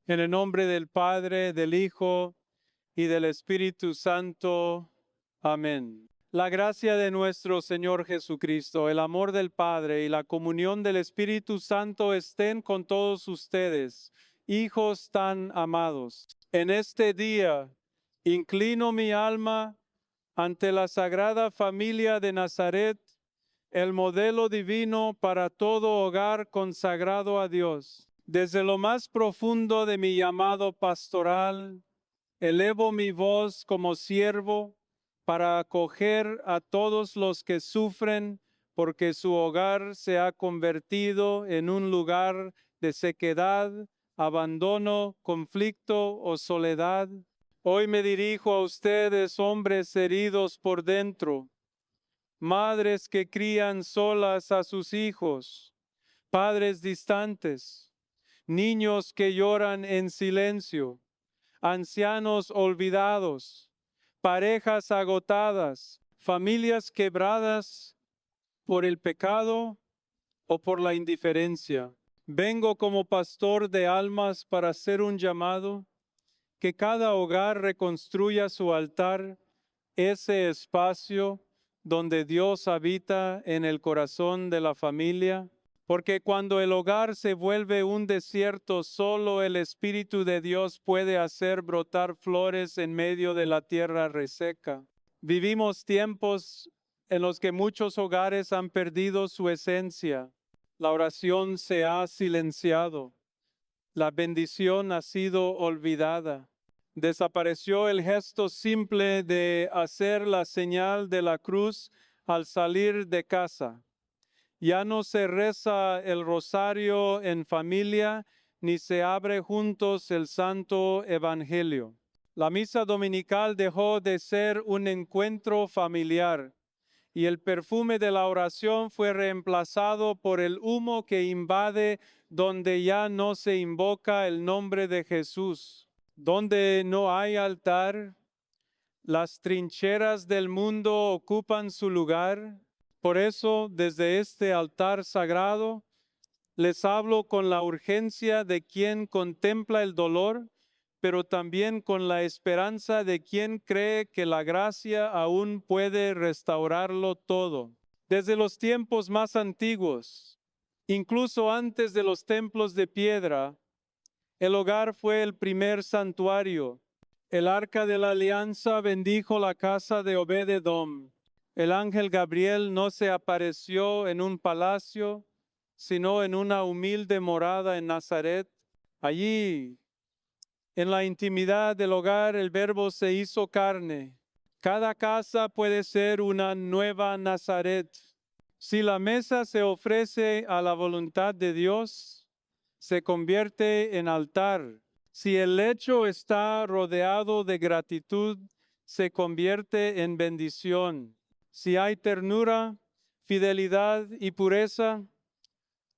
En el nombre del Padre, del Hijo y del Espíritu Santo. Amén. La gracia de nuestro Señor Jesucristo, el amor del Padre y la comunión del Espíritu Santo estén con todos ustedes, hijos tan amados. En este día inclino mi alma ante la Sagrada Familia de Nazaret, el modelo divino para todo hogar consagrado a Dios. Desde lo más profundo de mi llamado pastoral, elevo mi voz como siervo para acoger a todos los que sufren porque su hogar se ha convertido en un lugar de sequedad, abandono, conflicto o soledad. Hoy me dirijo a ustedes, hombres heridos por dentro, madres que crían solas a sus hijos, padres distantes, niños que lloran en silencio, ancianos olvidados, parejas agotadas, familias quebradas por el pecado o por la indiferencia. Vengo como pastor de almas para hacer un llamado, que cada hogar reconstruya su altar, ese espacio donde Dios habita en el corazón de la familia, porque cuando el hogar se vuelve un desierto, solo el Espíritu de Dios puede hacer brotar flores en medio de la tierra reseca. Vivimos tiempos en los que muchos hogares han perdido su esencia. La oración se ha silenciado. La bendición ha sido olvidada. Desapareció el gesto simple de hacer la señal de la cruz al salir de casa. Ya no se reza el rosario en familia, ni se abre juntos el Santo Evangelio. La misa dominical dejó de ser un encuentro familiar y el perfume de la oración fue reemplazado por el humo que invade donde ya no se invoca el nombre de Jesús. Donde no hay altar, las trincheras del mundo ocupan su lugar. Por eso, desde este altar sagrado, les hablo con la urgencia de quien contempla el dolor, pero también con la esperanza de quien cree que la gracia aún puede restaurarlo todo. Desde los tiempos más antiguos, incluso antes de los templos de piedra, el hogar fue el primer santuario. El arca de la alianza bendijo la casa de Obed-edom. El ángel Gabriel no se apareció en un palacio, sino en una humilde morada en Nazaret. Allí, en la intimidad del hogar, el Verbo se hizo carne. Cada casa puede ser una nueva Nazaret. Si la mesa se ofrece a la voluntad de Dios, se convierte en altar. Si el lecho está rodeado de gratitud, se convierte en bendición. Si hay ternura, fidelidad y pureza,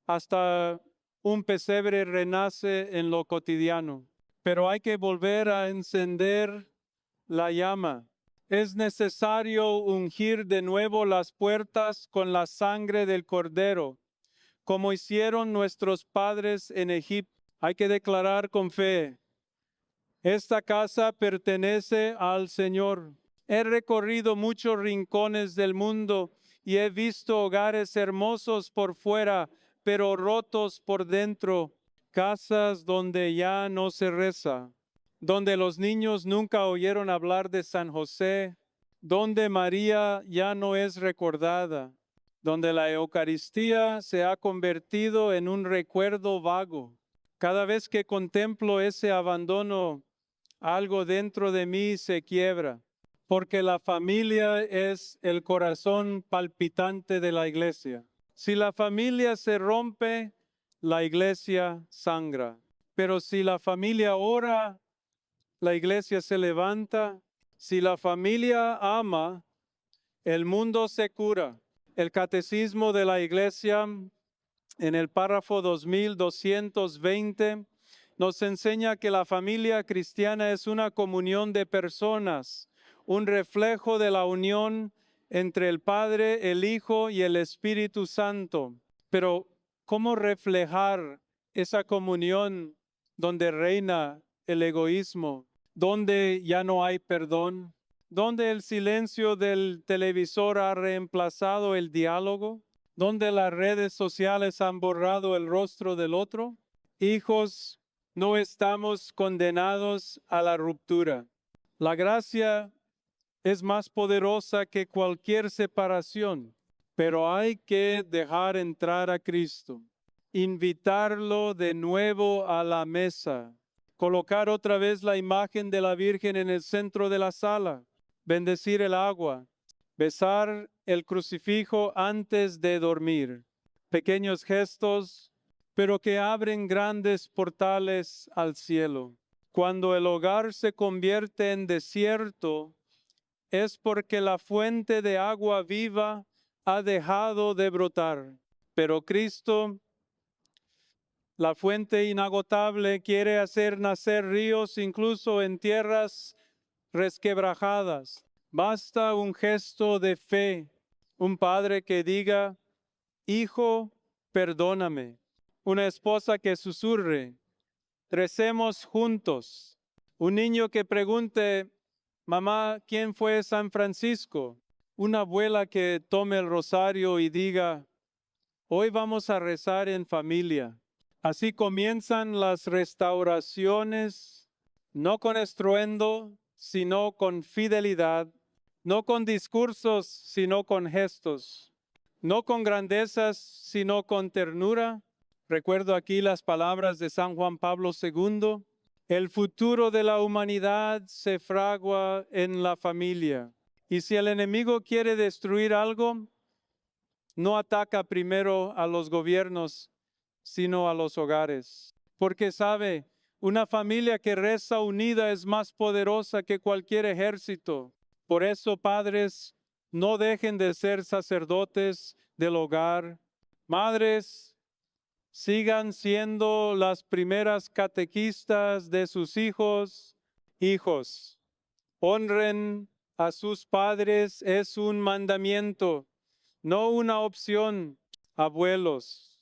hasta un pesebre renace en lo cotidiano. Pero hay que volver a encender la llama. Es necesario ungir de nuevo las puertas con la sangre del Cordero, como hicieron nuestros padres en Egipto. Hay que declarar con fe: esta casa pertenece al Señor. He recorrido muchos rincones del mundo y he visto hogares hermosos por fuera, pero rotos por dentro. Casas donde ya no se reza, donde los niños nunca oyeron hablar de San José, donde María ya no es recordada, donde la Eucaristía se ha convertido en un recuerdo vago. Cada vez que contemplo ese abandono, algo dentro de mí se quiebra, porque la familia es el corazón palpitante de la iglesia. Si la familia se rompe, la iglesia sangra. Pero si la familia ora, la iglesia se levanta. Si la familia ama, el mundo se cura. El catecismo de la iglesia, en el párrafo 2220, nos enseña que la familia cristiana es una comunión de personas, un reflejo de la unión entre el Padre, el Hijo y el Espíritu Santo. Pero, ¿cómo reflejar esa comunión donde reina el egoísmo, donde ya no hay perdón, donde el silencio del televisor ha reemplazado el diálogo, donde las redes sociales han borrado el rostro del otro. Hijos, no estamos condenados a la ruptura. La gracia es más poderosa que cualquier separación, pero hay que dejar entrar a Cristo, invitarlo de nuevo a la mesa, colocar otra vez la imagen de la Virgen en el centro de la sala, bendecir el agua, besar el crucifijo antes de dormir. Pequeños gestos, pero que abren grandes portales al cielo. Cuando el hogar se convierte en desierto, es porque la fuente de agua viva ha dejado de brotar. Pero Cristo, la fuente inagotable, quiere hacer nacer ríos incluso en tierras resquebrajadas. Basta un gesto de fe, un padre que diga, hijo, perdóname. Una esposa que susurre, recemos juntos. Un niño que pregunte, mamá, ¿quién fue San Francisco? Una abuela que tome el rosario y diga, hoy vamos a rezar en familia. Así comienzan las restauraciones, no con estruendo, sino con fidelidad, no con discursos, sino con gestos, no con grandezas, sino con ternura. Recuerdo aquí las palabras de San Juan Pablo II. El futuro de la humanidad se fragua en la familia. Y si el enemigo quiere destruir algo, no ataca primero a los gobiernos, sino a los hogares. Porque sabe, una familia que reza unida es más poderosa que cualquier ejército. Por eso, padres, no dejen de ser sacerdotes del hogar. Madres, sigan siendo las primeras catequistas de sus hijos. Hijos, honren a sus padres, es un mandamiento, no una opción. Abuelos,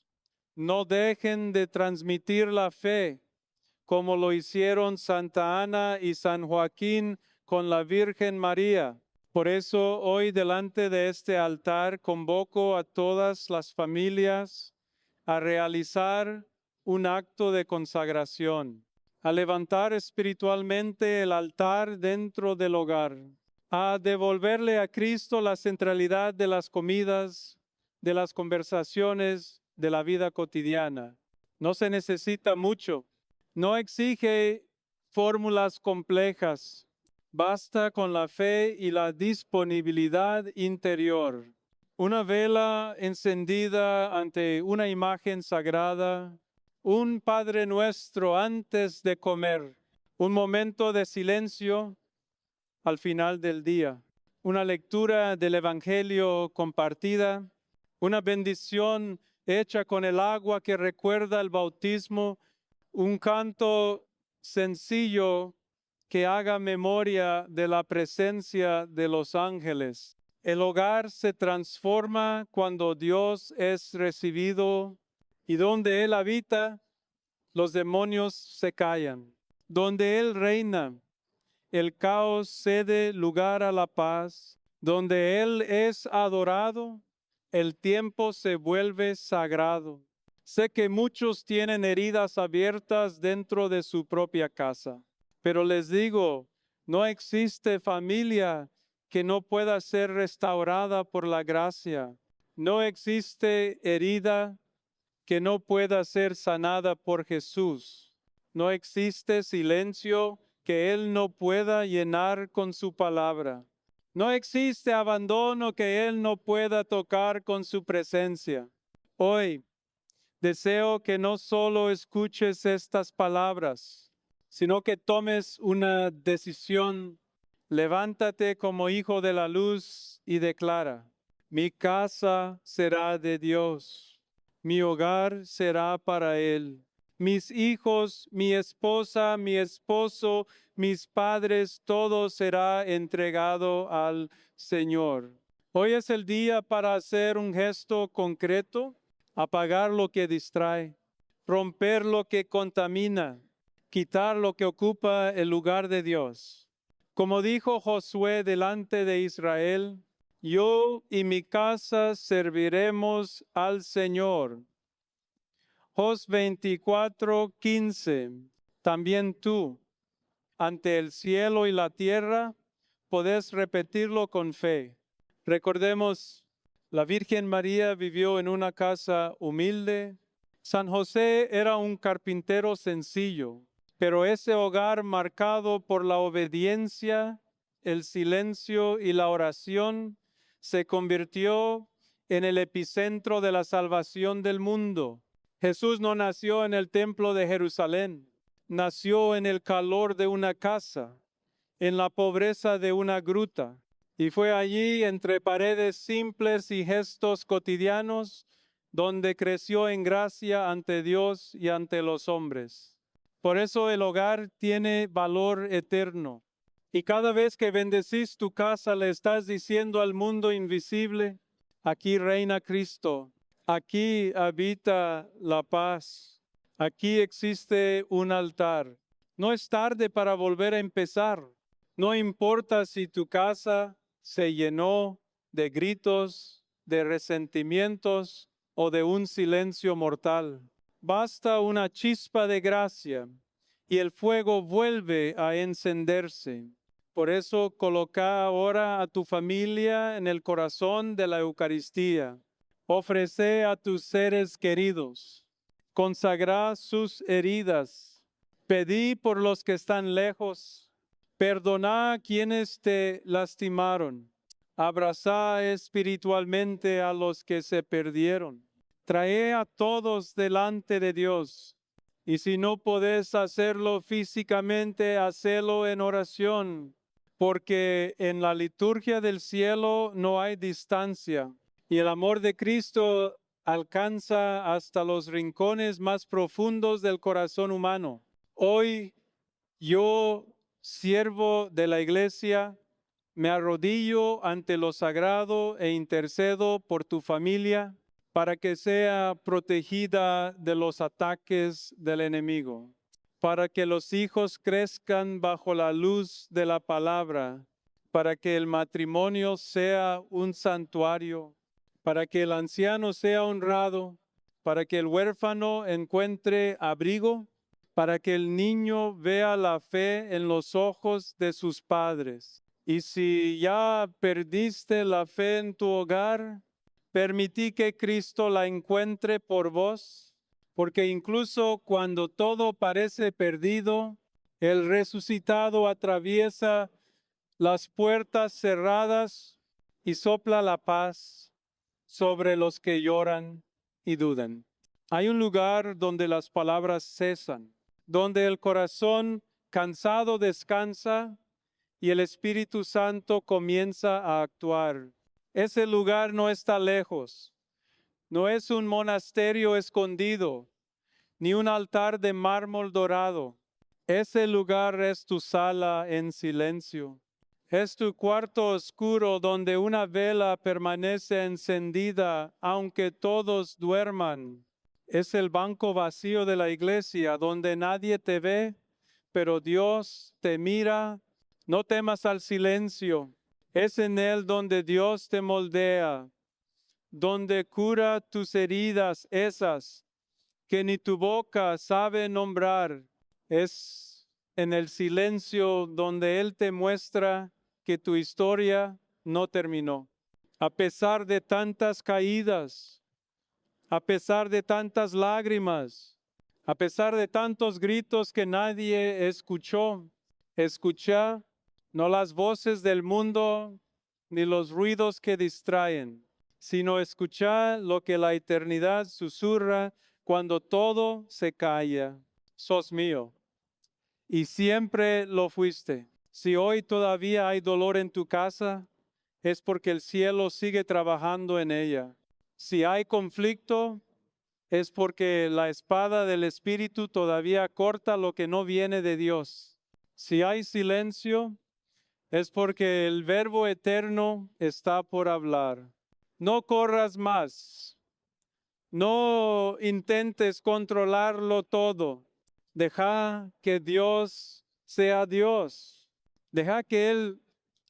no dejen de transmitir la fe como lo hicieron Santa Ana y San Joaquín con la Virgen María. Por eso hoy delante de este altar convoco a todas las familias a realizar un acto de consagración, a levantar espiritualmente el altar dentro del hogar, a devolverle a Cristo la centralidad de las comidas, de las conversaciones, de la vida cotidiana. No se necesita mucho, no exige fórmulas complejas, basta con la fe y la disponibilidad interior. Una vela encendida ante una imagen sagrada, un Padre Nuestro antes de comer, un momento de silencio al final del día, una lectura del Evangelio compartida, una bendición hecha con el agua que recuerda el bautismo, un canto sencillo que haga memoria de la presencia de los ángeles. El hogar se transforma cuando Dios es recibido y donde Él habita, los demonios se callan. Donde Él reina, el caos cede lugar a la paz. Donde Él es adorado, el tiempo se vuelve sagrado. Sé que muchos tienen heridas abiertas dentro de su propia casa, pero les digo, no existe familia que no pueda ser restaurada por la gracia. No existe herida que no pueda ser sanada por Jesús. No existe silencio que Él no pueda llenar con su palabra. No existe abandono que Él no pueda tocar con su presencia. Hoy deseo que no solo escuches estas palabras, sino que tomes una decisión. Levántate como hijo de la luz y declara, mi casa será de Dios, mi hogar será para Él. Mis hijos, mi esposa, mi esposo, mis padres, todo será entregado al Señor. Hoy es el día para hacer un gesto concreto, apagar lo que distrae, romper lo que contamina, quitar lo que ocupa el lugar de Dios. Como dijo Josué delante de Israel, yo y mi casa serviremos al Señor. Jos 24:15. También tú, ante el cielo y la tierra, podés repetirlo con fe. Recordemos, la Virgen María vivió en una casa humilde. San José era un carpintero sencillo, pero ese hogar marcado por la obediencia, el silencio y la oración se convirtió en el epicentro de la salvación del mundo. Jesús no nació en el templo de Jerusalén, nació en el calor de una casa, en la pobreza de una gruta, y fue allí entre paredes simples y gestos cotidianos donde creció en gracia ante Dios y ante los hombres. Por eso el hogar tiene valor eterno. Y cada vez que bendecís tu casa, le estás diciendo al mundo invisible, aquí reina Cristo, aquí habita la paz, aquí existe un altar. No es tarde para volver a empezar. No importa si tu casa se llenó de gritos, de resentimientos o de un silencio mortal. Basta una chispa de gracia y el fuego vuelve a encenderse. Por eso coloca ahora a tu familia en el corazón de la Eucaristía. Ofrece a tus seres queridos. Consagra sus heridas. Pedí por los que están lejos. Perdona a quienes te lastimaron. Abraza espiritualmente a los que se perdieron. Trae a todos delante de Dios. Y si no podés hacerlo físicamente, hacelo en oración, porque en la liturgia del cielo no hay distancia. Y el amor de Cristo alcanza hasta los rincones más profundos del corazón humano. Hoy yo, siervo de la Iglesia, me arrodillo ante lo sagrado e intercedo por tu familia para que sea protegida de los ataques del enemigo, para que los hijos crezcan bajo la luz de la palabra, para que el matrimonio sea un santuario, para que el anciano sea honrado, para que el huérfano encuentre abrigo, para que el niño vea la fe en los ojos de sus padres. Y si ya perdiste la fe en tu hogar, permití que Cristo la encuentre por vos, porque incluso cuando todo parece perdido, el resucitado atraviesa las puertas cerradas y sopla la paz sobre los que lloran y dudan. Hay un lugar donde las palabras cesan, donde el corazón cansado descansa y el Espíritu Santo comienza a actuar. Ese lugar no está lejos, no es un monasterio escondido, ni un altar de mármol dorado. Ese lugar es tu sala en silencio. Es tu cuarto oscuro donde una vela permanece encendida aunque todos duerman. Es el banco vacío de la iglesia donde nadie te ve, pero Dios te mira. No temas al silencio. Es en él donde Dios te moldea, donde cura tus heridas esas que ni tu boca sabe nombrar. Es en el silencio donde Él te muestra que tu historia no terminó. A pesar de tantas caídas, a pesar de tantas lágrimas, a pesar de tantos gritos que nadie escuchó, escucha no las voces del mundo ni los ruidos que distraen, sino escucha lo que la eternidad susurra cuando todo se calla. Sos mío y siempre lo fuiste. Si hoy todavía hay dolor en tu casa, es porque el cielo sigue trabajando en ella. Si hay conflicto, es porque la espada del Espíritu todavía corta lo que no viene de Dios. Si hay silencio, es porque el Verbo eterno está por hablar. No corras más. No intentes controlarlo todo. Deja que Dios sea Dios. Deja que Él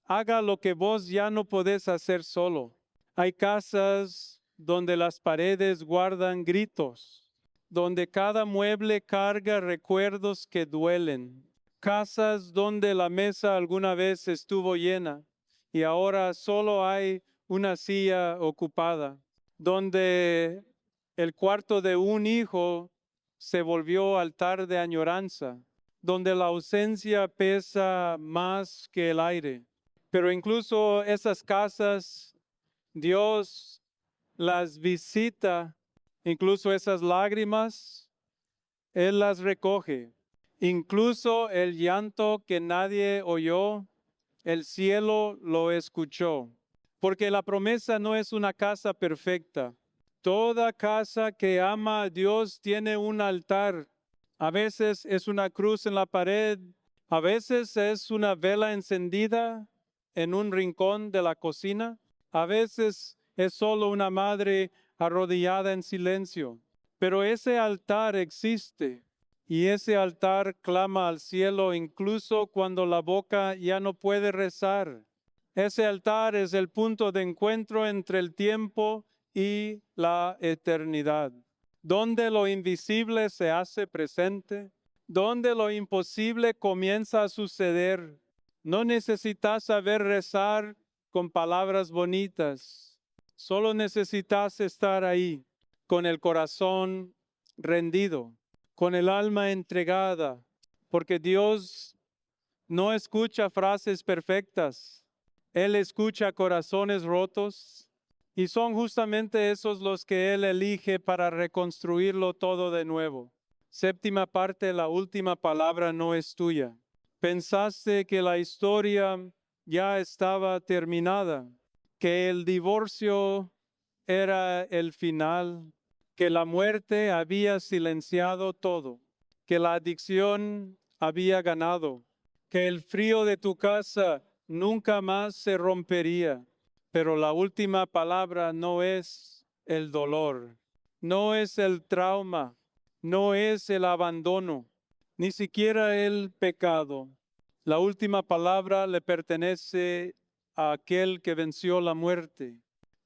haga lo que vos ya no podés hacer solo. Hay casas donde las paredes guardan gritos, donde cada mueble carga recuerdos que duelen. Casas donde la mesa alguna vez estuvo llena y ahora solo hay una silla ocupada. Donde el cuarto de un hijo se volvió altar de añoranza, donde la ausencia pesa más que el aire. Pero incluso esas casas, Dios las visita, incluso esas lágrimas, Él las recoge. Incluso el llanto que nadie oyó, el cielo lo escuchó. Porque la promesa no es una casa perfecta. Toda casa que ama a Dios tiene un altar. A veces es una cruz en la pared, a veces es una vela encendida en un rincón de la cocina, a veces es solo una madre arrodillada en silencio. Pero ese altar existe y ese altar clama al cielo incluso cuando la boca ya no puede rezar. Ese altar es el punto de encuentro entre el tiempo y la eternidad, donde lo invisible se hace presente, donde lo imposible comienza a suceder. No necesitas saber rezar con palabras bonitas, solo necesitas estar ahí, con el corazón rendido, con el alma entregada, porque Dios no escucha frases perfectas. Él escucha corazones rotos y son justamente esos los que Él elige para reconstruirlo todo de nuevo. Séptima parte, la última palabra no es tuya. Pensaste que la historia ya estaba terminada, que el divorcio era el final, que la muerte había silenciado todo, que la adicción había ganado, que el frío de tu casa nunca más se rompería. Pero la última palabra no es el dolor, no es el trauma, no es el abandono, ni siquiera el pecado. La última palabra le pertenece a aquel que venció la muerte.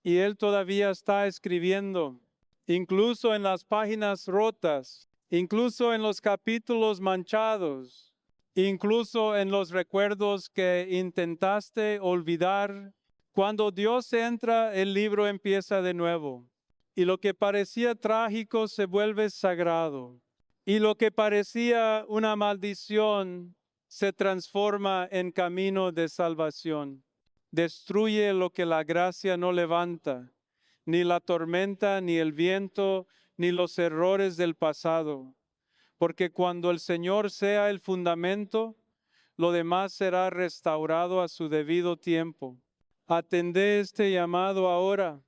Y él todavía está escribiendo, incluso en las páginas rotas, incluso en los capítulos manchados, incluso en los recuerdos que intentaste olvidar. Cuando Dios entra, el libro empieza de nuevo. Y lo que parecía trágico se vuelve sagrado. Y lo que parecía una maldición se transforma en camino de salvación. Destruye lo que la gracia no levanta, ni la tormenta, ni el viento, ni los errores del pasado. Porque cuando el Señor sea el fundamento, lo demás será restaurado a su debido tiempo. Atendé este llamado ahora,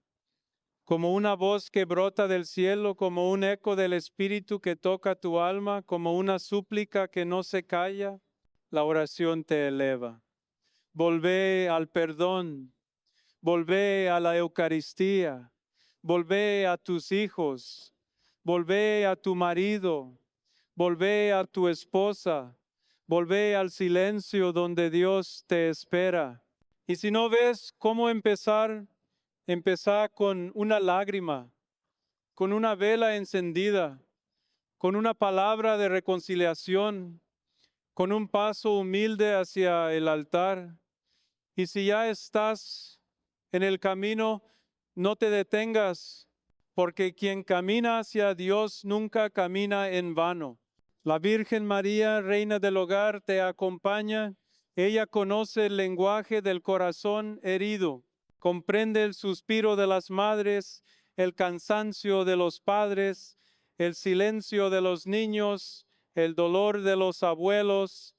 como una voz que brota del cielo, como un eco del Espíritu que toca tu alma, como una súplica que no se calla, la oración te eleva. Volvé al perdón, volvé a la Eucaristía, volvé a tus hijos, volvé a tu marido, volvé a tu esposa, volvé al silencio donde Dios te espera. Y si no ves cómo empezar, empezá con una lágrima, con una vela encendida, con una palabra de reconciliación, con un paso humilde hacia el altar. Y si ya estás en el camino, no te detengas, porque quien camina hacia Dios nunca camina en vano. La Virgen María, Reina del Hogar, te acompaña. Ella conoce el lenguaje del corazón herido, comprende el suspiro de las madres, el cansancio de los padres, el silencio de los niños, el dolor de los abuelos.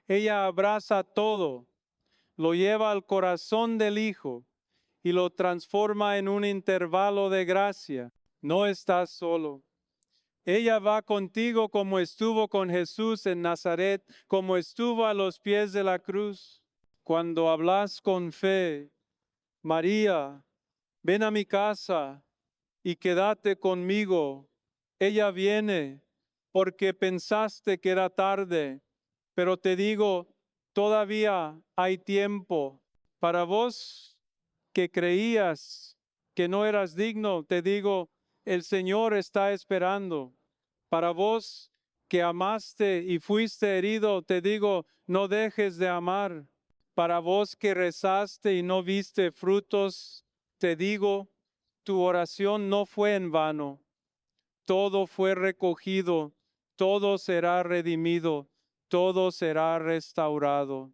Ella abraza todo, lo lleva al corazón del Hijo y lo transforma en un intervalo de gracia. No estás solo. Ella va contigo como estuvo con Jesús en Nazaret, como estuvo a los pies de la cruz. Cuando hablas con fe, María, ven a mi casa y quédate conmigo. Ella viene porque pensaste que era tarde, pero te digo, todavía hay tiempo. Para vos que creías que no eras digno, te digo, el Señor está esperando. Para vos que amaste y fuiste herido, te digo, no dejes de amar. Para vos que rezaste y no viste frutos, te digo, tu oración no fue en vano. Todo fue recogido, todo será redimido, todo será restaurado.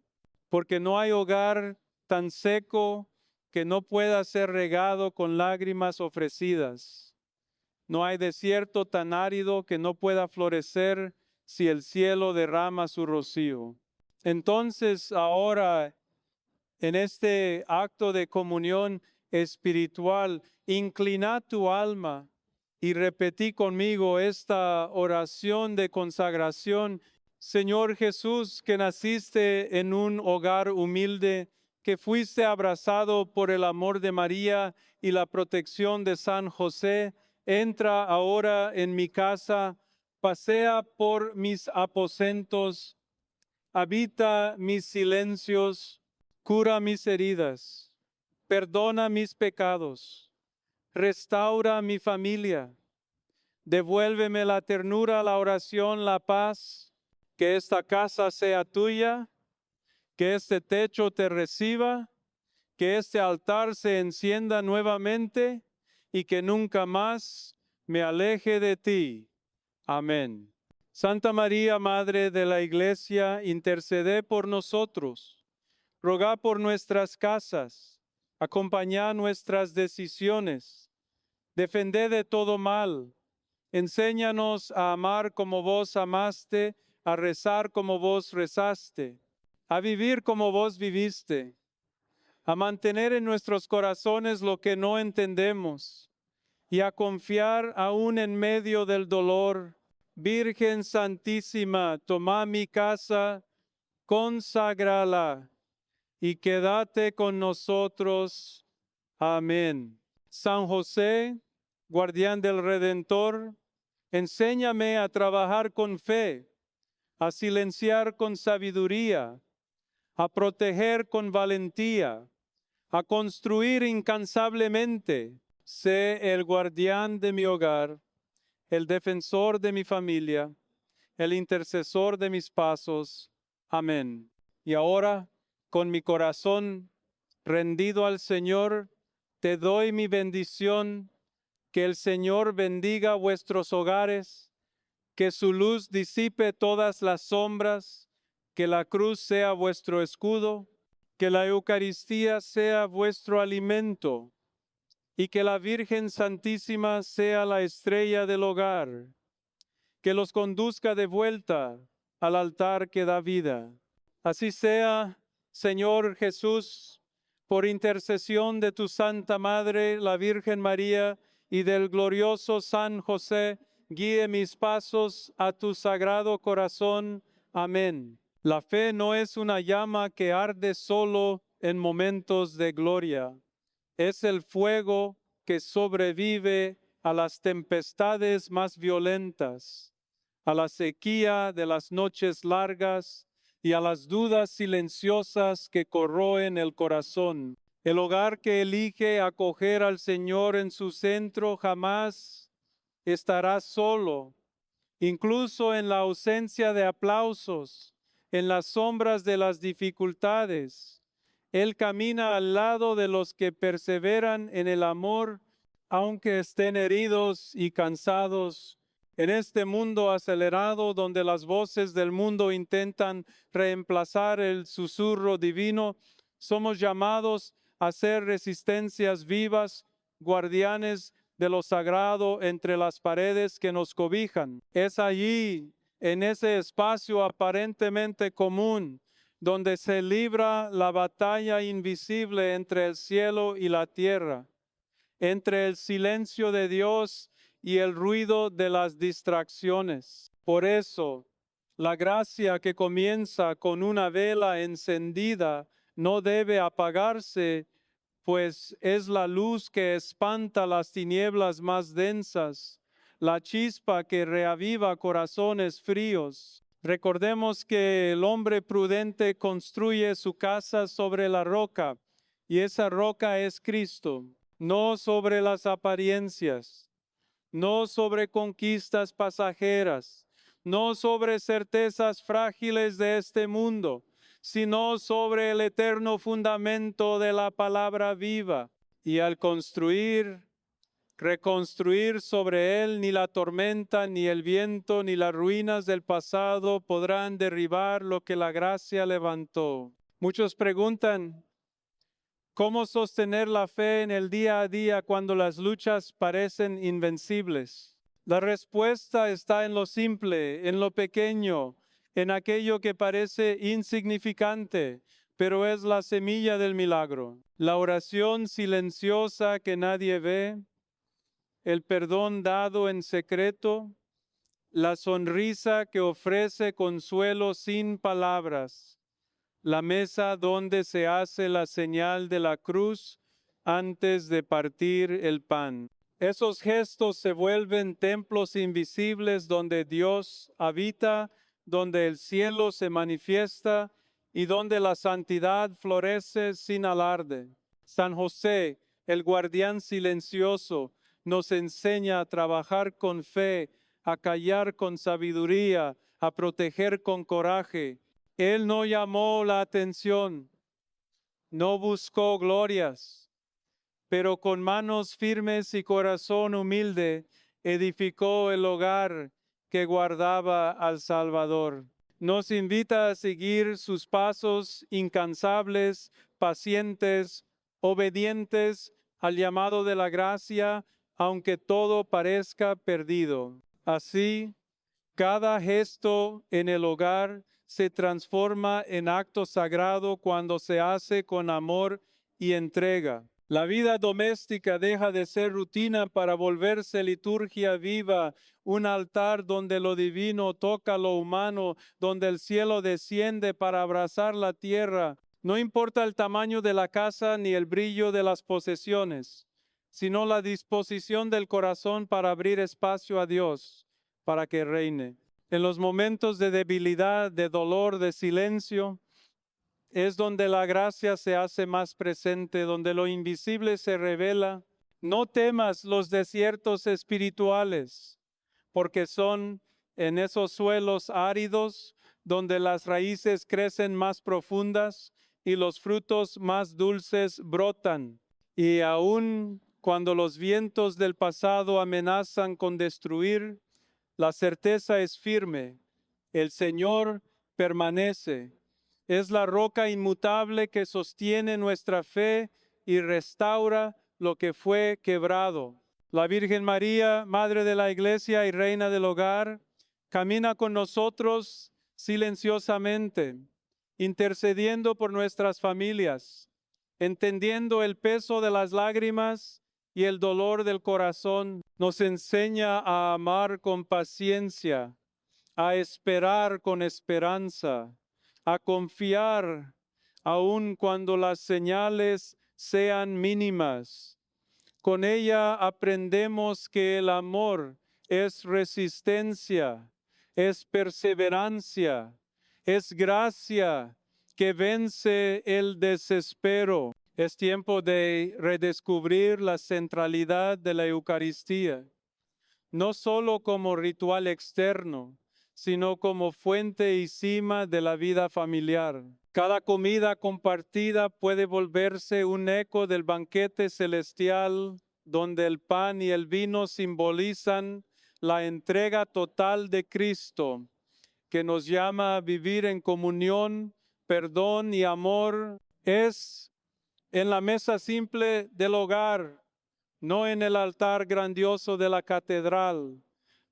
Porque no hay hogar tan seco que no pueda ser regado con lágrimas ofrecidas. No hay desierto tan árido que no pueda florecer si el cielo derrama su rocío. Entonces, ahora, en este acto de comunión espiritual, inclina tu alma y repetí conmigo esta oración de consagración. Señor Jesús, que naciste en un hogar humilde, que fuiste abrazado por el amor de María y la protección de San José, entra ahora en mi casa, pasea por mis aposentos, habita mis silencios, cura mis heridas, perdona mis pecados, restaura mi familia, devuélveme la ternura, la oración, la paz, que esta casa sea tuya, que este techo te reciba, que este altar se encienda nuevamente y que nunca más me aleje de ti. Amén. Santa María, Madre de la Iglesia, intercede por nosotros. Rogá por nuestras casas, acompañá nuestras decisiones, defended de todo mal, enséñanos a amar como vos amaste, a rezar como vos rezaste, a vivir como vos viviste, a mantener en nuestros corazones lo que no entendemos y a confiar aún en medio del dolor. Virgen Santísima, toma mi casa, conságrala y quédate con nosotros. Amén. San José, guardián del Redentor, enséñame a trabajar con fe, a silenciar con sabiduría, a proteger con valentía, a construir incansablemente. Sé el guardián de mi hogar, el defensor de mi familia, el intercesor de mis pasos. Amén. Y ahora, con mi corazón rendido al Señor, te doy mi bendición. Que el Señor bendiga vuestros hogares, que su luz disipe todas las sombras, que la cruz sea vuestro escudo, que la Eucaristía sea vuestro alimento y que la Virgen Santísima sea la estrella del hogar, que los conduzca de vuelta al altar que da vida. Así sea, Señor Jesús, por intercesión de tu Santa Madre, la Virgen María, y del glorioso San José, guíe mis pasos a tu sagrado corazón. Amén. La fe no es una llama que arde solo en momentos de gloria. Es el fuego que sobrevive a las tempestades más violentas, a la sequía de las noches largas y a las dudas silenciosas que corroen el corazón. El hogar que elige acoger al Señor en su centro jamás estará solo, incluso en la ausencia de aplausos, en las sombras de las dificultades. Él camina al lado de los que perseveran en el amor, aunque estén heridos y cansados. En este mundo acelerado donde las voces del mundo intentan reemplazar el susurro divino, somos llamados a ser resistencias vivas, guardianes de lo sagrado entre las paredes que nos cobijan. Es allí, en ese espacio aparentemente común, donde se libra la batalla invisible entre el cielo y la tierra, entre el silencio de Dios y el ruido de las distracciones. Por eso, la gracia que comienza con una vela encendida no debe apagarse, pues es la luz que espanta las tinieblas más densas, la chispa que reaviva corazones fríos. Recordemos que el hombre prudente construye su casa sobre la roca, y esa roca es Cristo, no sobre las apariencias, no sobre conquistas pasajeras, no sobre certezas frágiles de este mundo, sino sobre el eterno fundamento de la palabra viva. Y al reconstruir sobre él, ni la tormenta, ni el viento, ni las ruinas del pasado podrán derribar lo que la gracia levantó. Muchos preguntan, ¿cómo sostener la fe en el día a día cuando las luchas parecen invencibles? La respuesta está en lo simple, en lo pequeño, en aquello que parece insignificante, pero es la semilla del milagro. La oración silenciosa que nadie ve, el perdón dado en secreto, la sonrisa que ofrece consuelo sin palabras, la mesa donde se hace la señal de la cruz antes de partir el pan. Esos gestos se vuelven templos invisibles donde Dios habita, donde el cielo se manifiesta y donde la santidad florece sin alarde. San José, el guardián silencioso, nos enseña a trabajar con fe, a callar con sabiduría, a proteger con coraje. Él no llamó la atención, no buscó glorias, pero con manos firmes y corazón humilde edificó el hogar que guardaba al Salvador. Nos invita a seguir sus pasos incansables, pacientes, obedientes al llamado de la gracia, aunque todo parezca perdido. Así, cada gesto en el hogar se transforma en acto sagrado cuando se hace con amor y entrega. La vida doméstica deja de ser rutina para volverse liturgia viva, un altar donde lo divino toca lo humano, donde el cielo desciende para abrazar la tierra. No importa el tamaño de la casa ni el brillo de las posesiones, sino la disposición del corazón para abrir espacio a Dios, para que reine. En los momentos de debilidad, de dolor, de silencio, es donde la gracia se hace más presente, donde lo invisible se revela. No temas los desiertos espirituales, porque son en esos suelos áridos donde las raíces crecen más profundas y los frutos más dulces brotan. Y aun cuando los vientos del pasado amenazan con destruir, la certeza es firme. El Señor permanece. Es la roca inmutable que sostiene nuestra fe y restaura lo que fue quebrado. La Virgen María, Madre de la Iglesia y Reina del hogar, camina con nosotros silenciosamente, intercediendo por nuestras familias, entendiendo el peso de las lágrimas y el dolor del corazón. Nos enseña a amar con paciencia, a esperar con esperanza, a confiar aun cuando las señales sean mínimas. Con ella aprendemos que el amor es resistencia, es perseverancia, es gracia que vence el desespero. Es tiempo de redescubrir la centralidad de la Eucaristía, no solo como ritual externo, sino como fuente y cima de la vida familiar. Cada comida compartida puede volverse un eco del banquete celestial, donde el pan y el vino simbolizan la entrega total de Cristo, que nos llama a vivir en comunión, perdón y amor. Es en la mesa simple del hogar, no en el altar grandioso de la catedral,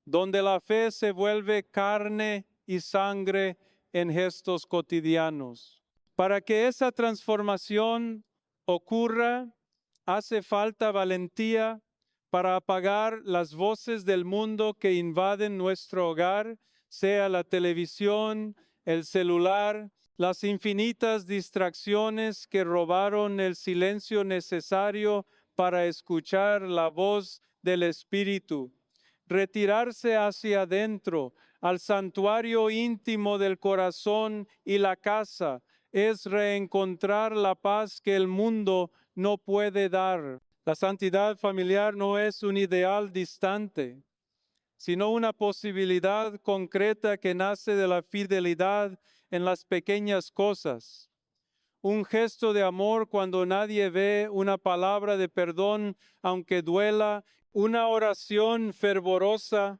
donde la fe se vuelve carne y sangre en gestos cotidianos. Para que esa transformación ocurra, hace falta valentía para apagar las voces del mundo que invaden nuestro hogar, sea la televisión, el celular, las infinitas distracciones que robaron el silencio necesario para escuchar la voz del Espíritu. retirarse hacia adentro, al santuario íntimo del corazón y la casa, es reencontrar la paz que el mundo no puede dar. La santidad familiar no es un ideal distante, sino una posibilidad concreta que nace de la fidelidad en las pequeñas cosas. Un gesto de amor cuando nadie ve, una palabra de perdón aunque duela, una oración fervorosa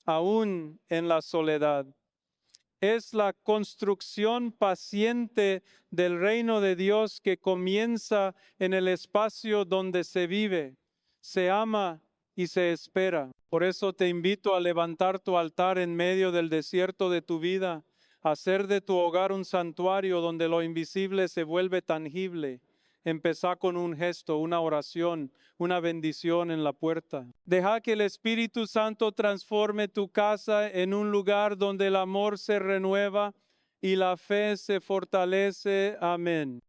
aún en la soledad. Es la construcción paciente del reino de Dios que comienza en el espacio donde se vive, se ama y se espera. Por eso te invito a levantar tu altar en medio del desierto de tu vida, a hacer de tu hogar un santuario donde lo invisible se vuelve tangible. Empezá con un gesto, una oración, una bendición en la puerta. Deja que el Espíritu Santo transforme tu casa en un lugar donde el amor se renueva y la fe se fortalece. Amén.